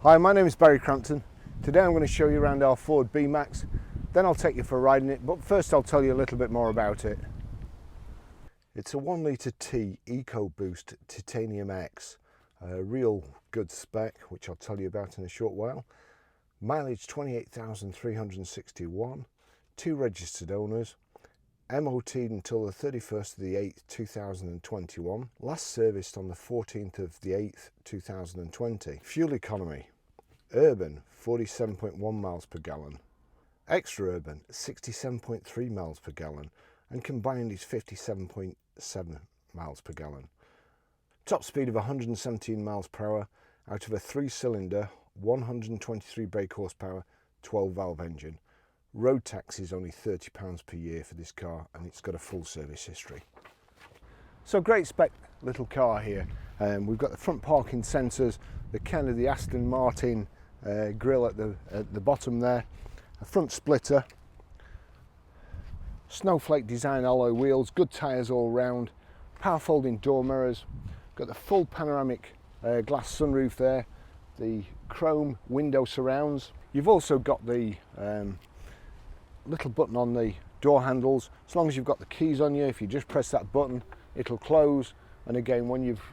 Hi, my name is Barry Crampton. Today I'm going to show you around our Ford B-Max, then I'll take you for a ride in it, but first I'll tell you a little bit more about it. It's a 1 litre T EcoBoost Titanium X, a real good spec, which I'll tell you about in a short while. Mileage 28,361, 2 registered owners, MOT'd until the 31st of the 8th 2021, last serviced on the 14th of the 8th 2020. Fuel economy: urban 47.1 miles per gallon, extra urban 67.3 miles per gallon, and combined is 57.7 miles per gallon. Top speed of 117 miles per hour out of a 3-cylinder 123 brake horsepower 12 valve engine. Road tax is only £30 per year for this car, and it's got a full service history. So great spec little car here. We've got the front parking sensors, the kind of the Aston Martin grille at the bottom there, a front splitter, snowflake design alloy wheels, good tyres all round, power folding door mirrors, got the full panoramic glass sunroof there, the chrome window surrounds. You've also got the little button on the door handles. As long as you've got the keys on you, if you just press that button, it'll close. And again,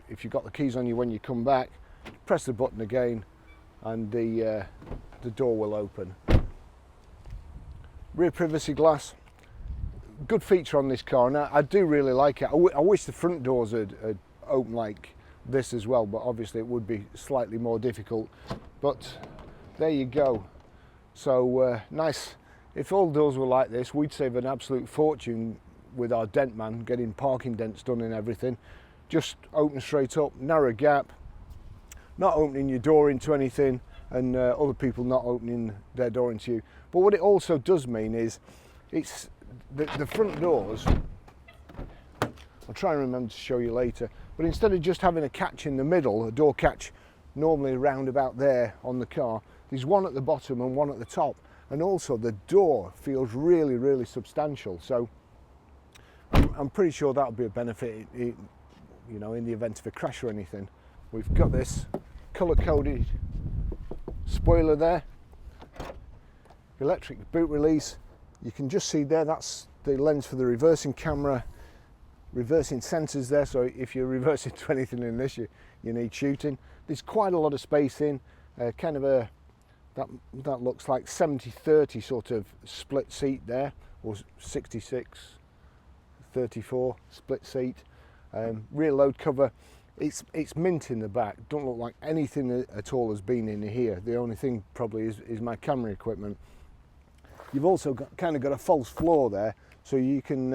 if you've got the keys on you when you come back, press the button again, and the door will open. Rear privacy glass, good feature on this car, and I do really like it. I wish the front doors had open like this as well, but obviously it would be slightly more difficult. But there you go. So nice. If all doors were like this, we'd save an absolute fortune with our dent man, getting parking dents done and everything. Just open straight up, narrow gap, not opening your door into anything, and other people not opening their door into you. But what it also does mean is, it's the front doors, I'll try and remember to show you later, but instead of just having a catch in the middle, a door catch normally around about there on the car, there's one at the bottom and one at the top. And also the door feels really, really substantial. So I'm pretty sure that'll be a benefit, you know, in the event of a crash or anything. We've got this colour-coded spoiler there, electric boot release. You can just see there, that's the lens for the reversing camera, reversing sensors there. So if you're reversing to anything in this, you need shooting. There's quite a lot of space in, kind of a that looks like 70-30 sort of split seat there, or 66-34 split seat. Rear load cover, it's mint in the back. Don't look like anything at all has been in here. The only thing probably is my camera equipment. You've also kind of got a false floor there, so you can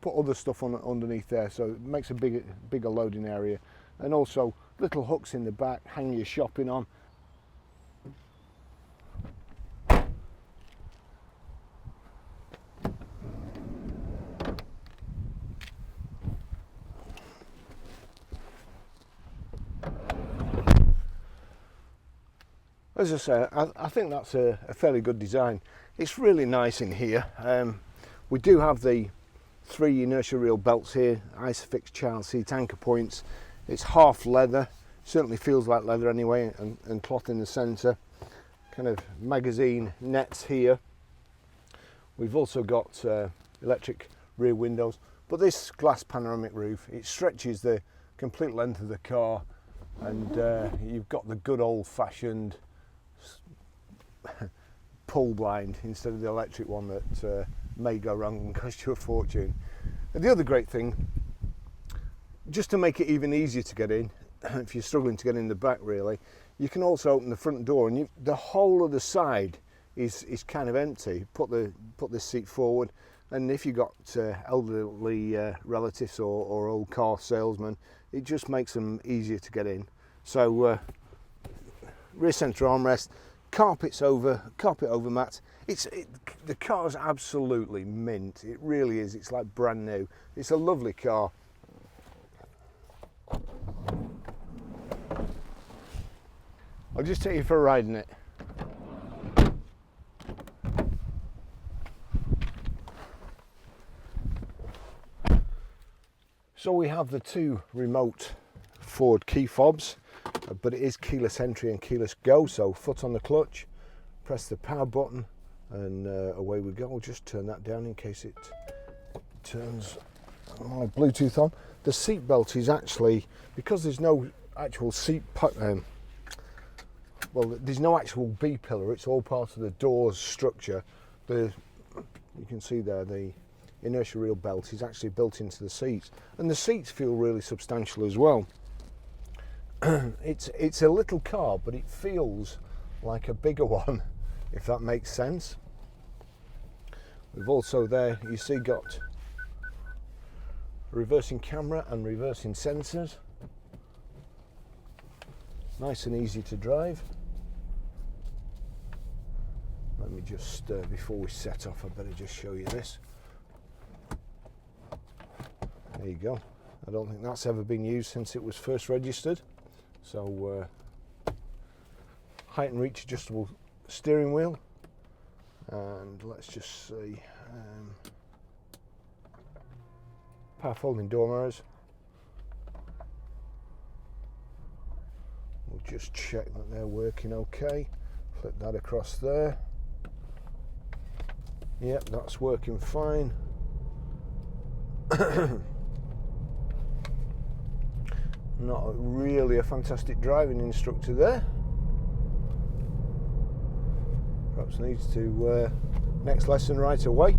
put other stuff on underneath there, so it makes a bigger loading area. And also little hooks in the back, hang your shopping on. As I say, I think that's a fairly good design. It's really nice in here. We do have the 3 inertia reel belts here, Isofix child seat anchor points. It's half leather, certainly feels like leather anyway, and cloth in the centre. Kind of magazine nets here. We've also got electric rear windows, but this glass panoramic roof, it stretches the complete length of the car, and you've got the good old-fashioned pull blind instead of the electric one that may go wrong and cost you a fortune. And the other great thing, just to make it even easier to get in, if you're struggling to get in the back really, you can also open the front door, and the whole of the side is kind of empty. Put this seat forward, and if you've got elderly relatives or old car salesmen, it just makes them easier to get in. So rear centre armrest, carpet over mat. The car's absolutely mint. It really is. It's like brand new. It's a lovely car. I'll just take you for a ride in it. So we have the 2 remote Ford key fobs. but it is keyless entry and keyless go, so foot on the clutch, press the power button, and away we go. I'll just turn that down in case it turns my Bluetooth on. The seat belt is actually, because there's no actual there's no actual B pillar, it's all part of the door's structure. You can see there the inertia reel belt is actually built into the seats, and the seats feel really substantial as well. It's a little car, but it feels like a bigger one, if that makes sense. We've also there, you see, got reversing camera and reversing sensors. Nice and easy to drive. Let me just, before we set off, I better just show you this. There you go. I don't think that's ever been used since it was first registered. So, height and reach adjustable steering wheel. And let's just see, power folding door mirrors. We'll just check that they're working okay. Flip that across there. Yep, that's working fine. Not really a fantastic driving instructor there. Perhaps needs to next lesson right away.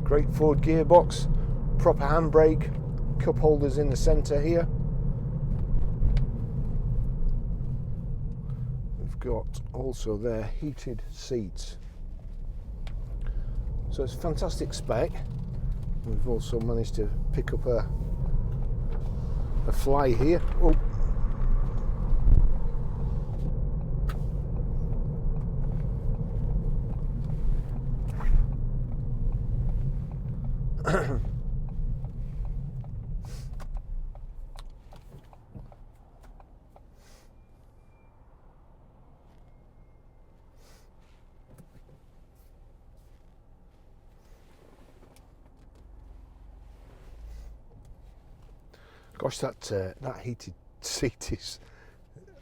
Great Ford gearbox, proper handbrake, cup holders in the centre here. We've got also there heated seats. So it's a fantastic spec. We've also managed to pick up a fly here. Oh. Gosh, that heated seat is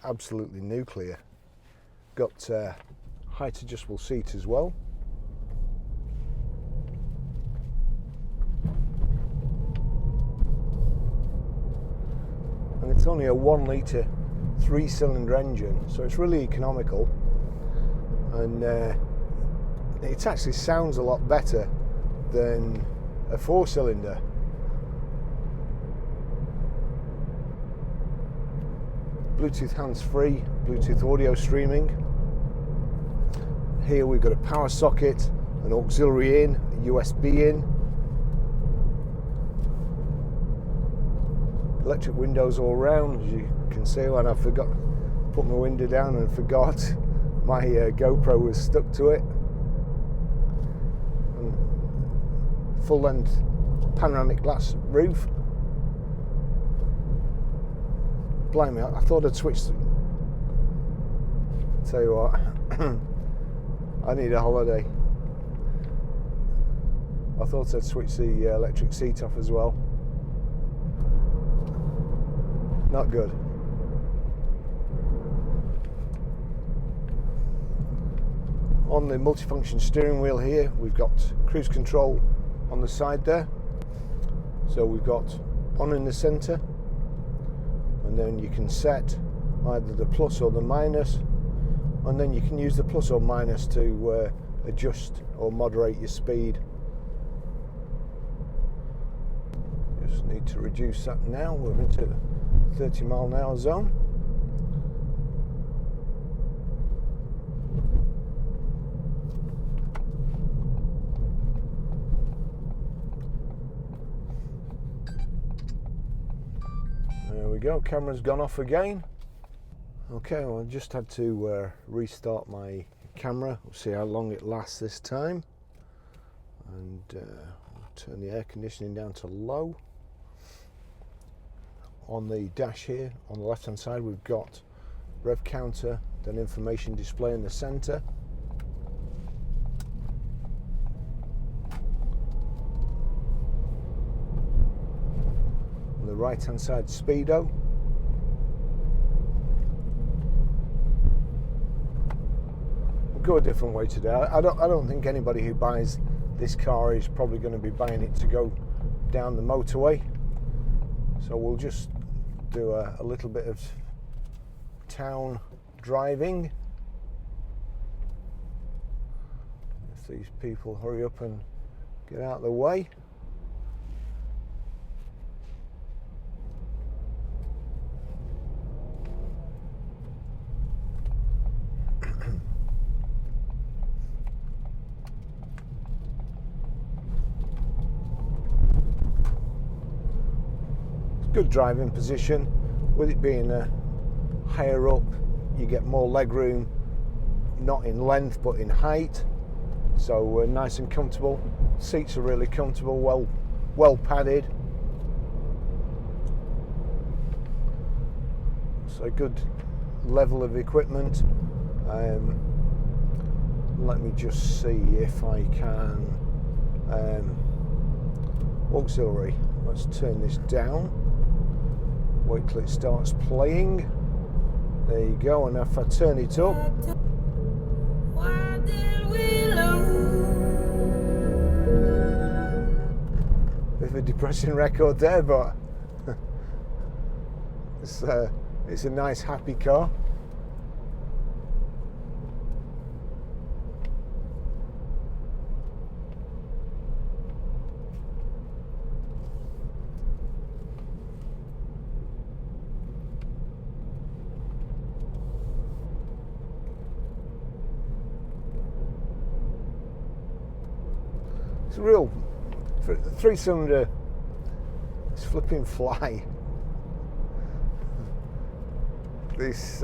absolutely nuclear. Got height adjustable seat as well. And it's only a 1 litre 3-cylinder engine, so it's really economical, and it actually sounds a lot better than a 4-cylinder. Bluetooth hands-free, Bluetooth audio streaming. Here we've got a power socket, an auxiliary in, a USB in. Electric windows all round, as you can see. When I put my window down and forgot, my GoPro was stuck to it. And full-length panoramic glass roof. Blimey, I thought I'd switched. Tell you what, I need a holiday. I thought I'd switch the electric seat off as well. Not good. On the multifunction steering wheel here, we've got cruise control on the side there. So we've got on in the centre, and then you can set either the plus or the minus, and then you can use the plus or minus to adjust or moderate your speed. Just need to reduce that now. We're into 30 mile an hour zone. There we go, camera's gone off again. Okay, well, I just had to restart my camera. We'll see how long it lasts this time. And turn the air conditioning down to low. On the dash here, on the left hand side, we've got rev counter, then information display in the center. right hand side speedo. We'll go a different way today. I don't think anybody who buys this car is probably going to be buying it to go down the motorway, so we'll just do a little bit of town driving. If these people hurry up and get out of the way. Good driving position. With it being higher up, you get more leg room, not in length but in height, so nice and comfortable. Seats are really comfortable, well padded, so a good level of equipment. Let me just see if I can auxiliary. Let's turn this down. Wait till it starts playing. There you go, and if I turn it up, bit of a depressing record there, but it's a nice happy car. It's a real three-cylinder. It's flipping fly. This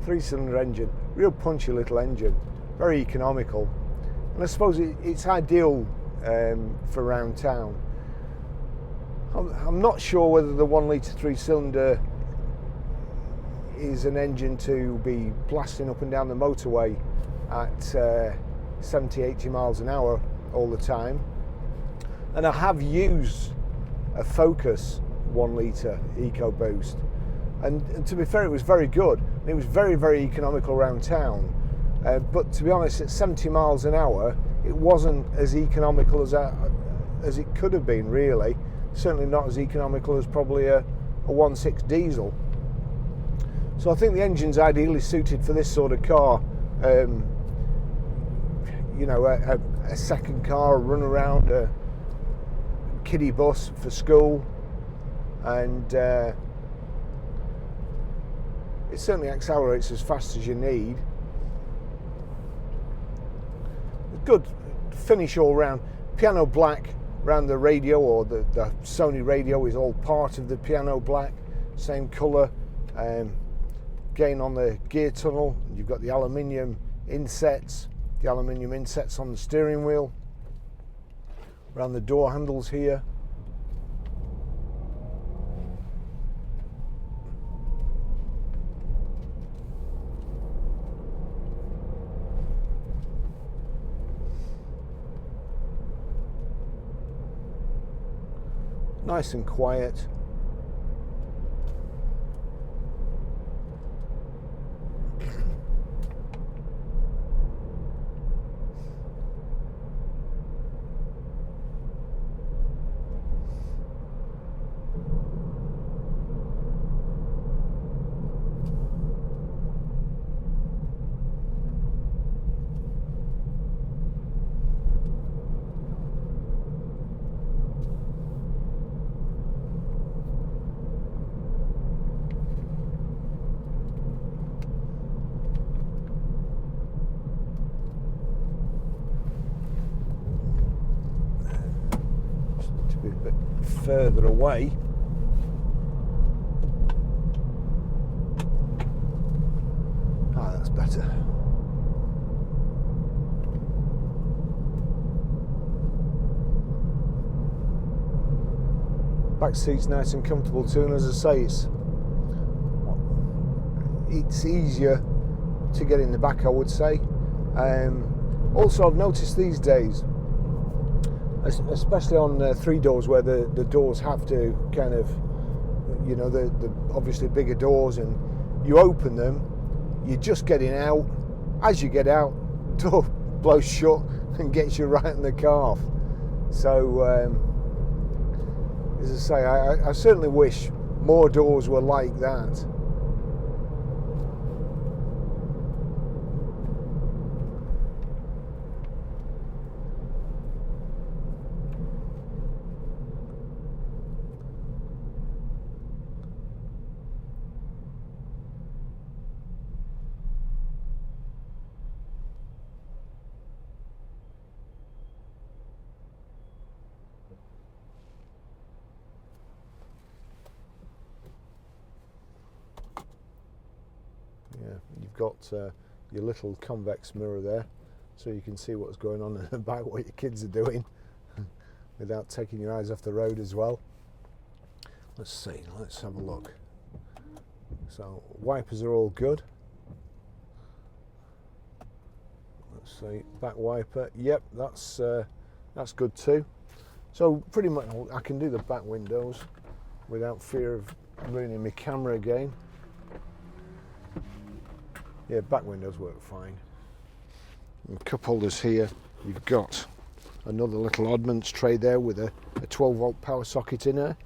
three-cylinder engine, real punchy little engine, very economical, and I suppose it's ideal for around town. I'm not sure whether the 1 litre three-cylinder is an engine to be blasting up and down the motorway at 70, 80 miles an hour all the time. And I have used a Focus 1 litre EcoBoost, and to be fair, it was very good. It was very, very economical around town, but to be honest, at 70 miles an hour, it wasn't as economical as it could have been, really. Certainly not as economical as probably a 1.6 diesel. So I think the engine's ideally suited for this sort of car. You know, a second car, a run around, a kiddie bus for school, and it certainly accelerates as fast as you need. Good finish all round. Piano black around the radio, or the Sony radio is all part of the piano black, same colour. Again, on the gear tunnel, you've got the aluminium insets. The aluminium insets on the steering wheel, around the door handles here. Nice and quiet. A bit further away. Ah, that's better. Back seat's nice and comfortable too, and as I say, it's easier to get in the back, I would say. Also, I've noticed these days, especially on 3 doors, where the doors have to kind of you know, the obviously bigger doors, and you open them, you're just getting out. As you get out, door blows shut and gets you right in the calf. So as I say, I certainly wish more doors were like that. Yeah, you've got your little convex mirror there, so you can see what's going on in the back, what your kids are doing, without taking your eyes off the road as well. Let's see, let's have a look. So wipers are all good. Let's see, back wiper, yep, that's good too. So pretty much I can do the back windows without fear of ruining my camera again. Yeah, back windows work fine. And cup holders here, you've got another little oddments tray there with a 12 volt power socket in there.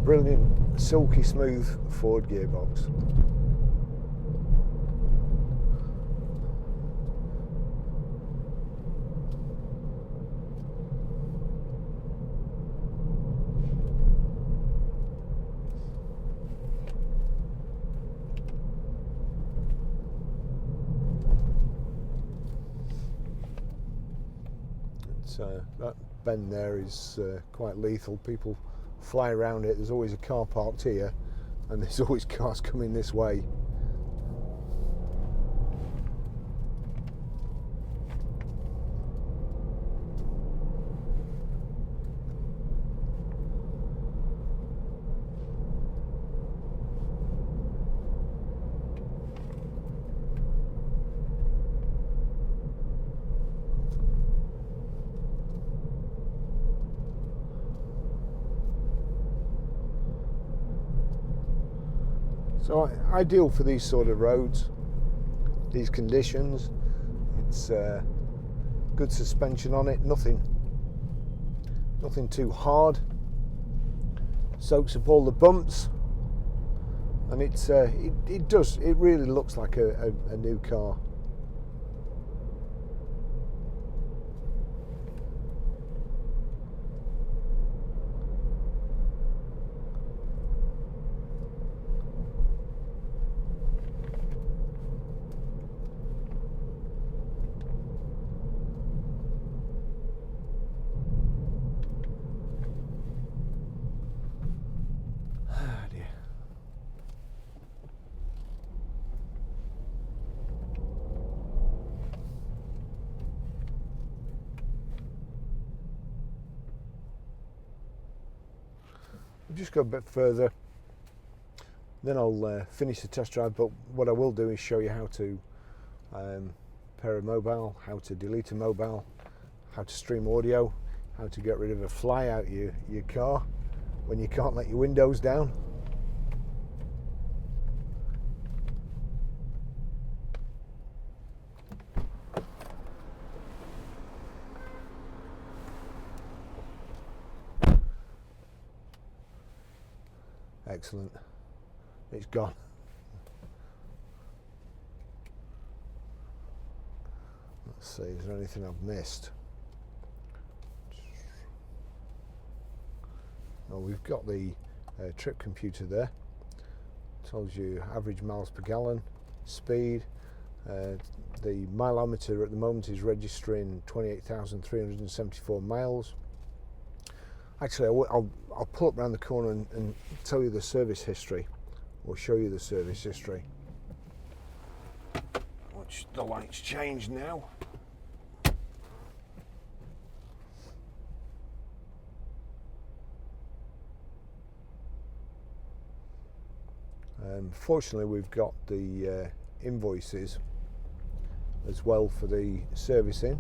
Brilliant, silky smooth Ford gearbox. That bend there is quite lethal. People fly around it. There's always a car parked here, and there's always cars coming this way. So ideal for these sort of roads, these conditions. It's good suspension on it, nothing too hard. Soaks up all the bumps, and it really looks like a new car. Just go a bit further, then I'll finish the test drive, but what I will do is show you how to pair a mobile, how to delete a mobile, how to stream audio, how to get rid of a fly out your car when you can't let your windows down. Excellent. It's gone. Let's see, is there anything I've missed? Oh, we've got the trip computer there. Tells you average miles per gallon, speed. The mileometer at the moment is registering 28,374 miles. Actually, I'll pull up around the corner and tell you the service history, or show you the service history. Watch the lights change now. Fortunately, we've got the invoices as well for the servicing.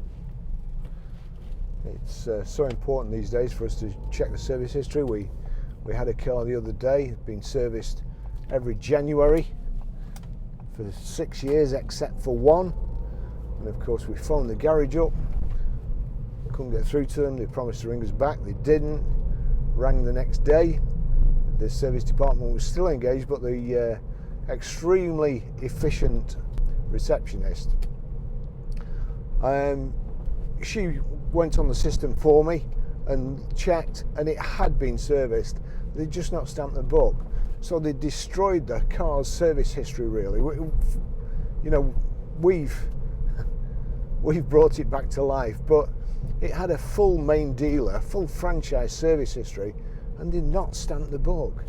It's so important these days for us to check the service history. We had a car the other day, been serviced every January for 6 years except for one, and of course we phoned the garage up, couldn't get through to them. They promised to ring us back, they didn't. Rang the next day, the service department was still engaged, but the extremely efficient receptionist, she went on the system for me and checked, and it had been serviced. They'd just not stamped the book, so they destroyed the car's service history. Really, you know, we've brought it back to life, but it had a full main dealer, full franchise service history, and did not stamp the book,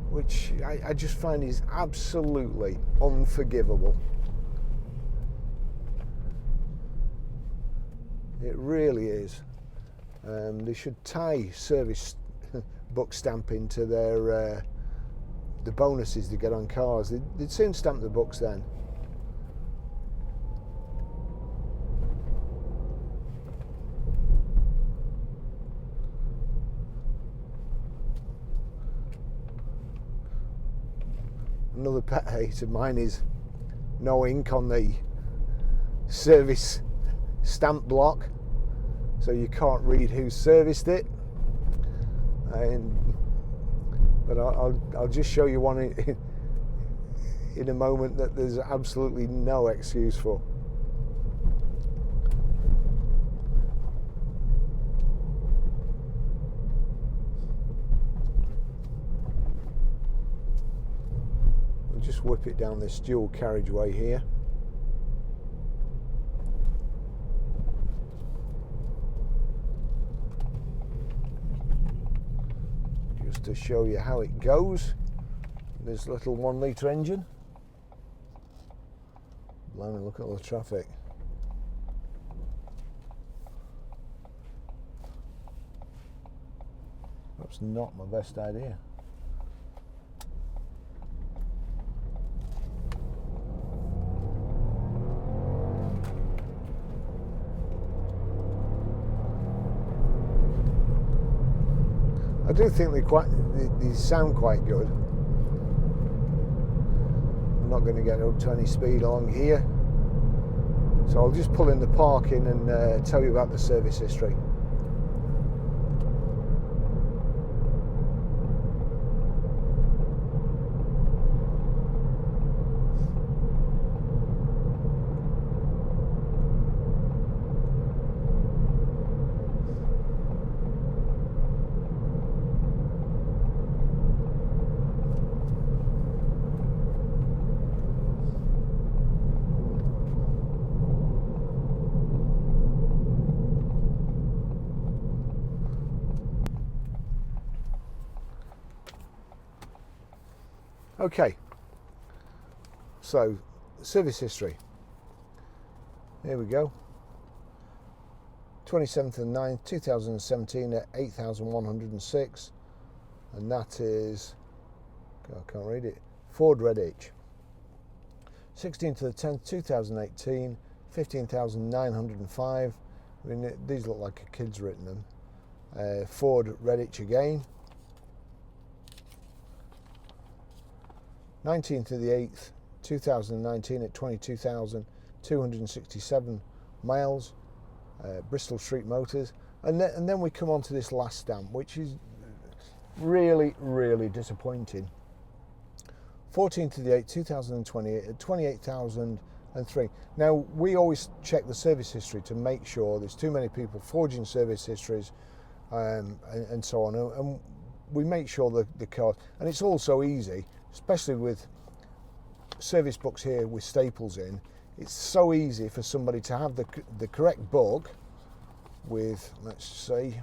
which I just find is absolutely unforgivable. It really is. They should tie service book stamping to their the bonuses they get on cars. They'd soon stamp the books then. Another pet hate of mine is no ink on the service stamp block, so you can't read who serviced it. But I'll just show you one in a moment that there's absolutely no excuse for. I'll just whip it down this dual carriageway here. Just to show you how it goes. This little 1 litre engine. Blimey, look at all the traffic. That's not my best idea. I do think they sound quite good. I'm not going to get up to any speed along here, so I'll just pull in the parking and tell you about the service history. Okay, so service history. Here we go. 27th of the 9th, 2017 at 8,106, and that is, I can't read it, Ford Redditch. 16th of the 10th, 2018, 15,905. I mean, these look like a kid's written them. Ford Redditch again. 19th of the 8th, 2019 at 22,267 miles, Bristol Street Motors, and then we come on to this last stamp, which is really, really disappointing. 14th of the 8th, 2020 at 28,003. Now, we always check the service history to make sure there's too many people forging service histories and so on, and we make sure that the car, and it's all so easy, especially with service books here with staples in. It's so easy for somebody to have the correct book with, let's see,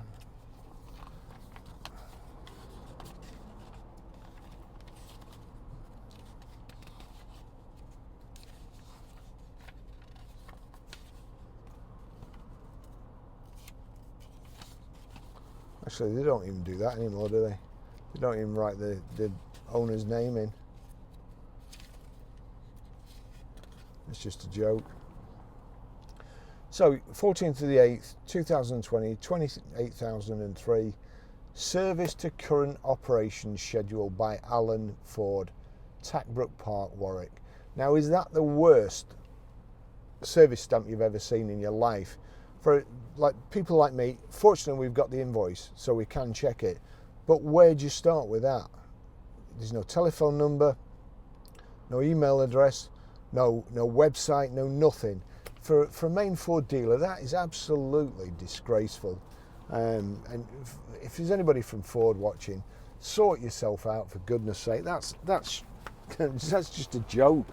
Actually, they don't even do that anymore, do they? They don't even write the owner's name in. It's just a joke. So 14th of the 8th 2020, 28,003, service to current operations schedule by Alan Ford, Tackbrook Park, Warwick. Now, is that the worst service stamp you've ever seen in your life? For like people like me, fortunately we've got the invoice so we can check it, but where do you start with that? There's no telephone number, no email address, no website, no nothing. For a main Ford dealer, that is absolutely disgraceful. And if there's anybody from Ford watching, sort yourself out, for goodness sake. That's just a joke.